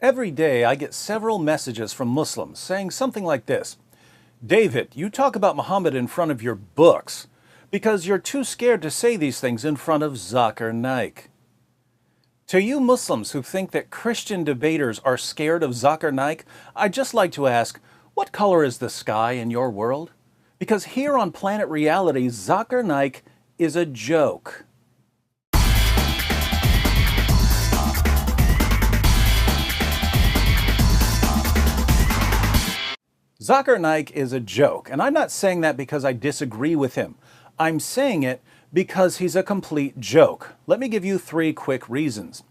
Every day I get several messages from Muslims saying something like this: David, you talk about Muhammad in front of your books because you're too scared to say these things in front of Zakir Naik. To you Muslims who think that Christian debaters are scared of Zakir Naik, I'd just like to ask, what color is the sky in your world? Because here on Planet Reality, Zakir Naik is a joke. Zakir Naik is a joke, and I'm not saying that because I disagree with him. I'm saying it because he's a complete joke. Let me give you 3 quick reasons.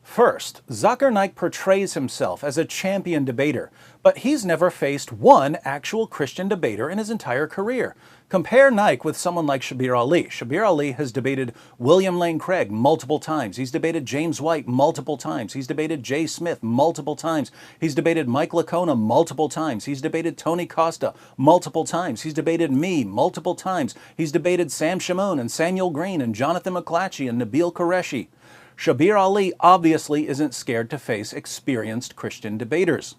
First, Zakir Naik portrays himself as a champion debater, but he's never faced one actual Christian debater in his entire career. Compare Naik with someone like Shabir Ali. Shabir Ali has debated William Lane Craig multiple times. He's debated James White multiple times. He's debated Jay Smith multiple times. He's debated Mike Licona multiple times. He's debated Tony Costa multiple times. He's debated me multiple times. He's debated Sam Shamoun and Samuel Green and Jonathan McClatchy and Nabil Qureshi. Shabir Ali obviously isn't scared to face experienced Christian debaters.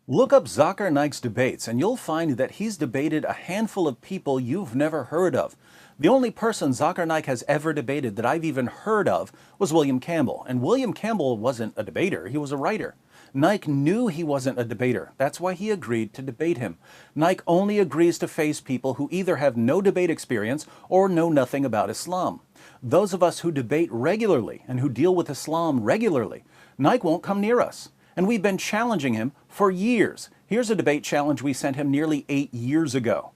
Look up Zakir Naik's debates and you'll find that he's debated a handful of people you've never heard of. The only person Zakir Naik has ever debated that I've even heard of was William Campbell. And William Campbell wasn't a debater, he was a writer. Naik knew he wasn't a debater. That's why he agreed to debate him. Naik only agrees to face people who either have no debate experience or know nothing about Islam. Those of us who debate regularly and who deal with Islam regularly, Naik won't come near us. And we've been challenging him for years. Here's a debate challenge we sent him nearly 8 years ago.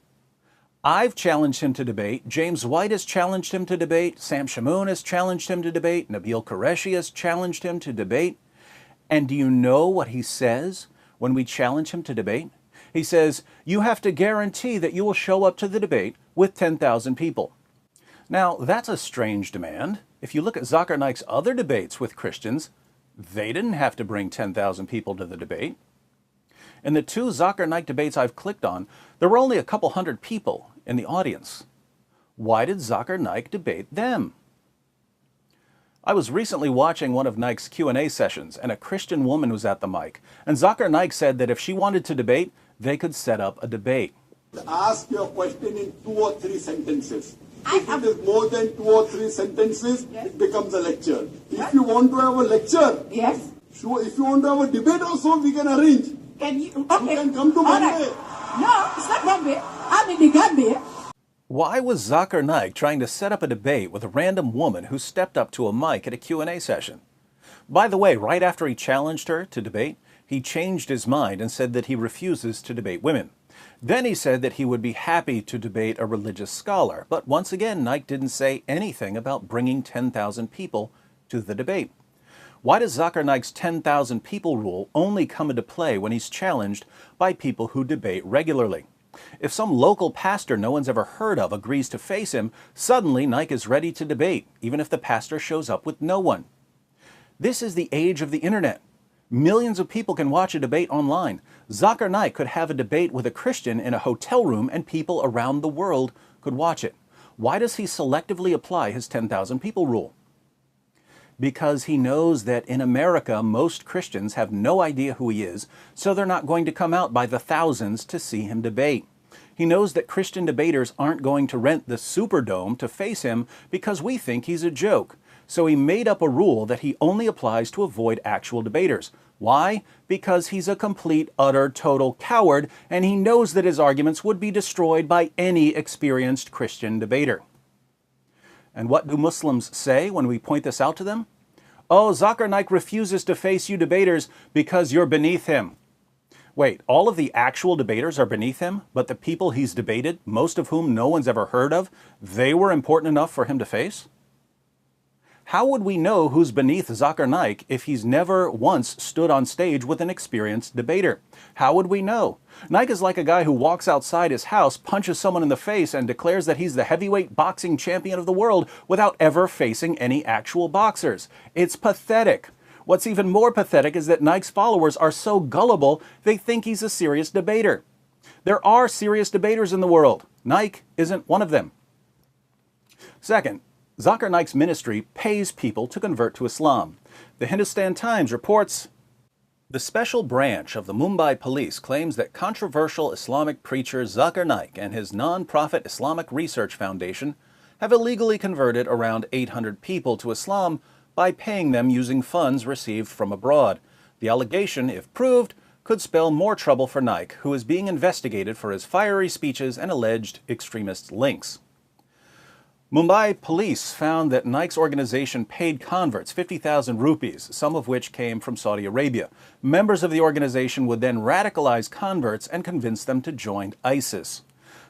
I've challenged him to debate. James White has challenged him to debate. Sam Shamoun has challenged him to debate. Nabil Qureshi has challenged him to debate. And do you know what he says when we challenge him to debate? He says, you have to guarantee that you will show up to the debate with 10,000 people. Now, that's a strange demand. If you look at Zakir Naik's other debates with Christians, they didn't have to bring 10,000 people to the debate. In the 2 Zakir Naik debates I've clicked on, there were only a couple hundred people in the audience. Why did Zakir Naik debate them? I was recently watching one of Naik's Q&A sessions, and a Christian woman was at the mic. And Zakir Naik said that if she wanted to debate, they could set up a debate. Ask your question in 2 or 3 sentences. If it is more than 2 or 3 sentences, yes, it becomes a lecture. If you want to have a lecture, yes, sure. If you want to have a debate also, we can arrange. Can you? Okay. You can come to Bombay. Right. No, it's not Bombay. I'm in the Gambia. Why was Zakir Naik trying to set up a debate with a random woman who stepped up to a mic at a Q&A session? By the way, right after he challenged her to debate, he changed his mind and said that he refuses to debate women. Then he said that he would be happy to debate a religious scholar. But once again, Naik didn't say anything about bringing 10,000 people to the debate. Why does Zakir Naik's 10,000 people rule only come into play when he's challenged by people who debate regularly? If some local pastor no one's ever heard of agrees to face him, suddenly Naik is ready to debate, even if the pastor shows up with no one. This is the age of the internet. Millions of people can watch a debate online. Zakir Naik could have a debate with a Christian in a hotel room and people around the world could watch it. Why does he selectively apply his 10,000 people rule? Because he knows that in America, most Christians have no idea who he is, so they're not going to come out by the thousands to see him debate. He knows that Christian debaters aren't going to rent the Superdome to face him because we think he's a joke. So he made up a rule that he only applies to avoid actual debaters. Why? Because he's a complete, utter, total coward, and he knows that his arguments would be destroyed by any experienced Christian debater. And what do Muslims say when we point this out to them? Oh, Zakir Naik refuses to face you debaters because you're beneath him. Wait, all of the actual debaters are beneath him, but the people he's debated, most of whom no one's ever heard of, they were important enough for him to face? How would we know who's beneath Zakir Naik if he's never once stood on stage with an experienced debater? How would we know? Naik is like a guy who walks outside his house, punches someone in the face, and declares that he's the heavyweight boxing champion of the world without ever facing any actual boxers. It's pathetic. What's even more pathetic is that Naik's followers are so gullible they think he's a serious debater. There are serious debaters in the world. Naik isn't one of them. Second, Zakir Naik's ministry pays people to convert to Islam. The Hindustan Times reports The special branch of the Mumbai police claims that controversial Islamic preacher Zakir Naik and his non-profit Islamic Research Foundation have illegally converted around 800 people to Islam by paying them using funds received from abroad. The allegation, if proved, could spell more trouble for Naik, who is being investigated for his fiery speeches and alleged extremist links. Mumbai police found that Naik's organization paid converts 50,000 rupees, some of which came from Saudi Arabia. Members of the organization would then radicalize converts and convince them to join ISIS.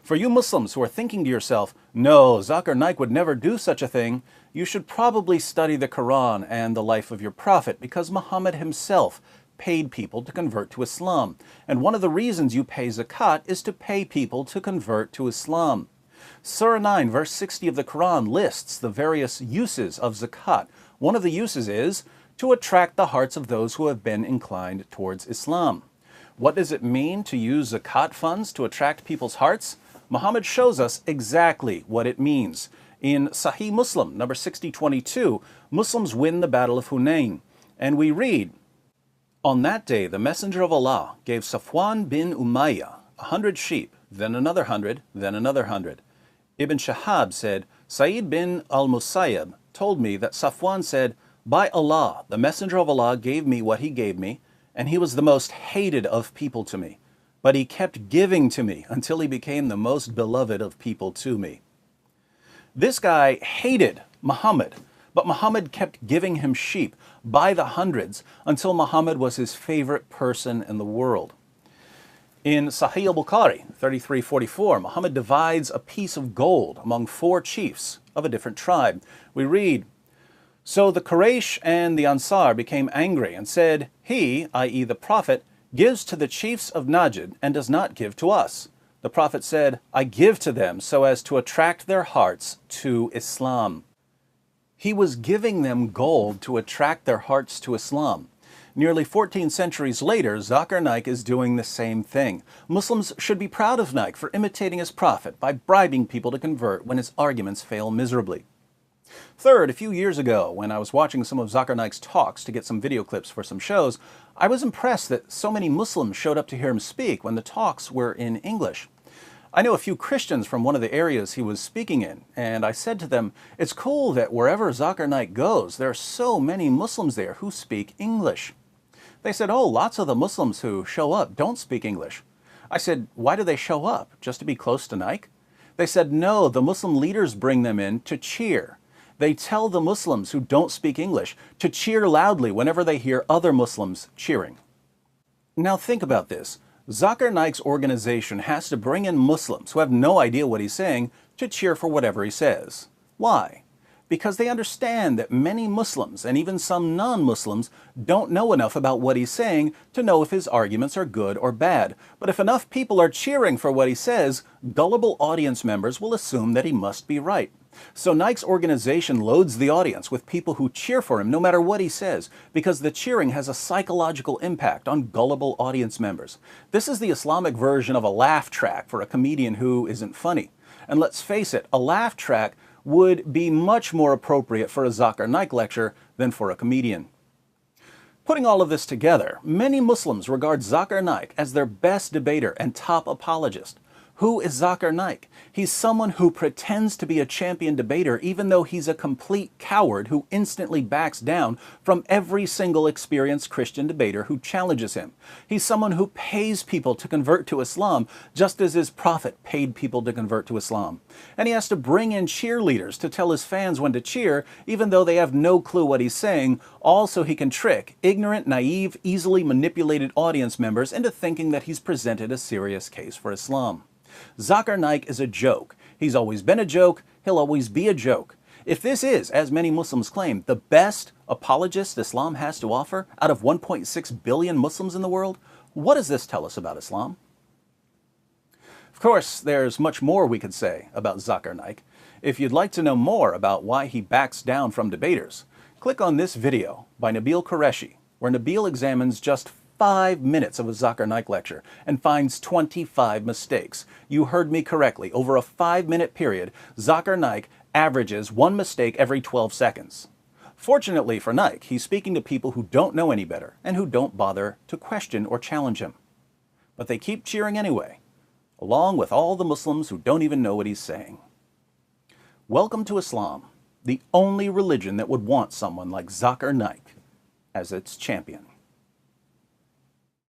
For you Muslims who are thinking to yourself, no, Zakir Naik would never do such a thing, you should probably study the Quran and the life of your prophet, because Muhammad himself paid people to convert to Islam. And one of the reasons you pay zakat is to pay people to convert to Islam. Surah 9, verse 60 of the Quran lists the various uses of zakat. One of the uses is to attract the hearts of those who have been inclined towards Islam. What does it mean to use zakat funds to attract people's hearts? Muhammad shows us exactly what it means. In Sahih Muslim, number 6022, Muslims win the Battle of Hunain. And we read, "On that day, the Messenger of Allah gave Safwan bin Umayyah 100 sheep, then another 100, then another 100. Ibn Shahab said, Sa'id bin al-Musayyab told me that Safwan said, by Allah, the Messenger of Allah gave me what he gave me, and he was the most hated of people to me. But he kept giving to me until he became the most beloved of people to me." This guy hated Muhammad, but Muhammad kept giving him sheep by the hundreds until Muhammad was his favorite person in the world. In Sahih al-Bukhari 3344, Muhammad divides a piece of gold among 4 chiefs of a different tribe. We read, "So the Quraysh and the Ansar became angry and said, he, i.e. the Prophet, gives to the chiefs of Najd and does not give to us. The Prophet said, I give to them so as to attract their hearts to Islam." He was giving them gold to attract their hearts to Islam. Nearly 14 centuries later, Zakir Naik is doing the same thing. Muslims should be proud of Naik for imitating his prophet by bribing people to convert when his arguments fail miserably. Third, a few years ago, when I was watching some of Zakir Naik's talks to get some video clips for some shows, I was impressed that so many Muslims showed up to hear him speak when the talks were in English. I know a few Christians from one of the areas he was speaking in, and I said to them, it's cool that wherever Zakir Naik goes, there are so many Muslims there who speak English. They said, oh, lots of the Muslims who show up don't speak English. I said, why do they show up? Just to be close to Naik? They said, no, the Muslim leaders bring them in to cheer. They tell the Muslims who don't speak English to cheer loudly whenever they hear other Muslims cheering. Now think about this. Zakir Naik's organization has to bring in Muslims who have no idea what he's saying to cheer for whatever he says. Why? Because they understand that many Muslims, and even some non-Muslims, don't know enough about what he's saying to know if his arguments are good or bad. But if enough people are cheering for what he says, gullible audience members will assume that he must be right. So Naik's organization loads the audience with people who cheer for him no matter what he says, because the cheering has a psychological impact on gullible audience members. This is the Islamic version of a laugh track for a comedian who isn't funny. And let's face it, a laugh track would be much more appropriate for a Zakir Naik lecture than for a comedian. Putting all of this together, many Muslims regard Zakir Naik as their best debater and top apologist. Who is Zakir Naik? He's someone who pretends to be a champion debater even though he's a complete coward who instantly backs down from every single experienced Christian debater who challenges him. He's someone who pays people to convert to Islam just as his prophet paid people to convert to Islam. And he has to bring in cheerleaders to tell his fans when to cheer even though they have no clue what he's saying, all so he can trick ignorant, naive, easily manipulated audience members into thinking that he's presented a serious case for Islam. Zakir Naik is a joke. He's always been a joke. He'll always be a joke. If this is, as many Muslims claim, the best apologist Islam has to offer out of 1.6 billion Muslims in the world, what does this tell us about Islam? Of course, there's much more we could say about Zakir Naik. If you'd like to know more about why he backs down from debaters, click on this video by Nabil Qureshi, where Nabil examines just 5 minutes of a Zakir Naik lecture and finds 25 mistakes. You heard me correctly. Over a 5-minute period, Zakir Naik averages 1 mistake every 12 seconds. Fortunately for Naik, he's speaking to people who don't know any better and who don't bother to question or challenge him. But they keep cheering anyway, along with all the Muslims who don't even know what he's saying. Welcome to Islam, the only religion that would want someone like Zakir Naik as its champion.